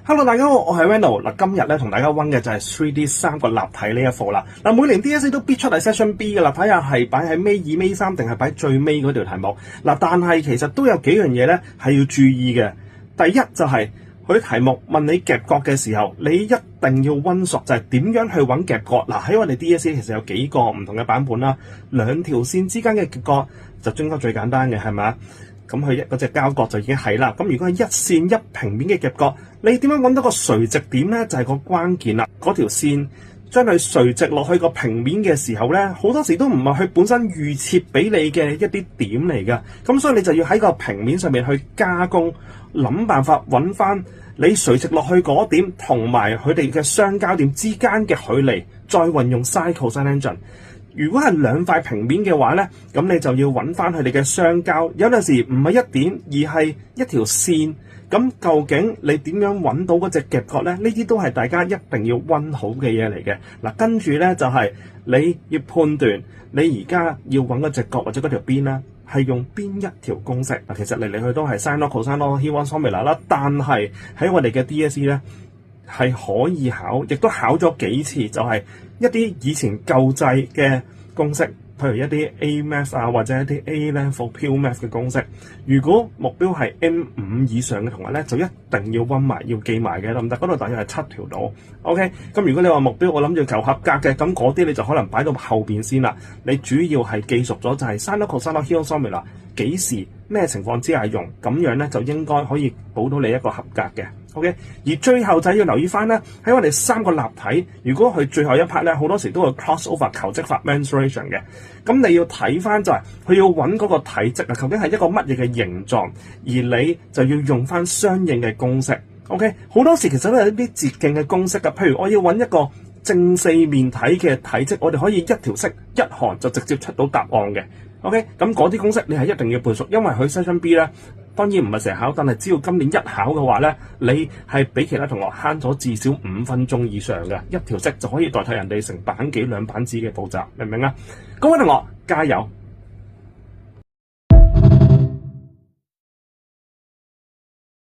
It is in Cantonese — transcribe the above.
Hello， 大家好，我係 Reno。嗱，今日咧同大家溫嘅就係 3D 三個立體呢一課啦。嗱，每年 DSE 都必出係 Session B 嘅啦，睇下係擺喺尾二尾三定係擺最尾嗰條題目。嗱，但係其實都有幾樣嘢咧係要注意嘅。第一就係佢啲題目問你夾角嘅時候，你一定要溫熟就係點樣去揾夾角。嗱，喺我哋 DSE 其實有幾個唔同嘅版本啦，兩條線之間嘅夾角就應該最簡單嘅係咪？咁佢嗰隻交角就已經係啦。咁如果係一線一平面嘅夾角，你點樣揾到個垂直點咧？就係個關鍵啦。嗰條線將佢垂直落去個平面嘅時候咧，好多時都唔係佢本身預設俾你嘅一啲點嚟㗎。咁所以你就要喺個平面上面去加工，諗辦法揾翻你垂直落去嗰點同埋佢哋嘅相交點之間嘅距離，再運用 Sine Cosine Tangent。如果係兩塊平面嘅話咧，咁你就要揾翻佢哋嘅相交。有陣時唔係一點，而係一條線。咁究竟你點樣揾到嗰隻夾角咧？呢啲都係大家一定要溫好嘅嘢嚟嘅。嗱，跟住咧就係你要判斷你而家要揾嗰隻角或者嗰條邊啦，係用邊一條公式。嗱，其實嚟嚟去都係 Sine law、Cosine law、Heat-1 formula 啦。但係喺我哋嘅 DSE 咧係可以考，亦都考咗幾次，就係一啲以前舊制嘅公式。譬如一啲 A Math 啊，或者一啲 A Level Pure Math 嘅公式，如果目標係 M5 以上嘅同學咧，就一定要溫埋，要記埋嘅，得唔得？嗰度大約係7條到。OK， 咁如果你話目標我諗住求合格嘅，咁嗰啲你就可能擺到後邊先啦。你主要係記熟咗就係 Sine law、Cosine law、Heat-1 formula，幾時咩情況之下用，咁樣咧就應該可以保到你一個合格嘅。OK， 而最後就要留意翻咧，喺我哋三個立體，如果佢最後一 part 咧，好多時都會 cross over 求積法 mensuration 嘅。咁你要睇翻就係佢要揾嗰個體積啊，究竟係一個乜嘢嘅形狀，而你就要用翻相應嘅公式。OK， 好多時其實都係一啲捷徑嘅公式噶，譬如我要揾一個正四面體嘅體積，我哋可以一條式一行就直接出到答案嘅。OK， 咁嗰啲公式你係一定要背熟，因為佢 Session B 咧。當然唔係成日考，但係只要今年一考嘅話咧，你係比其他同學慳咗至少5分鐘以上嘅，一條式就可以代替人哋成版幾兩版紙嘅步驟，明唔明啊？各位同學加油！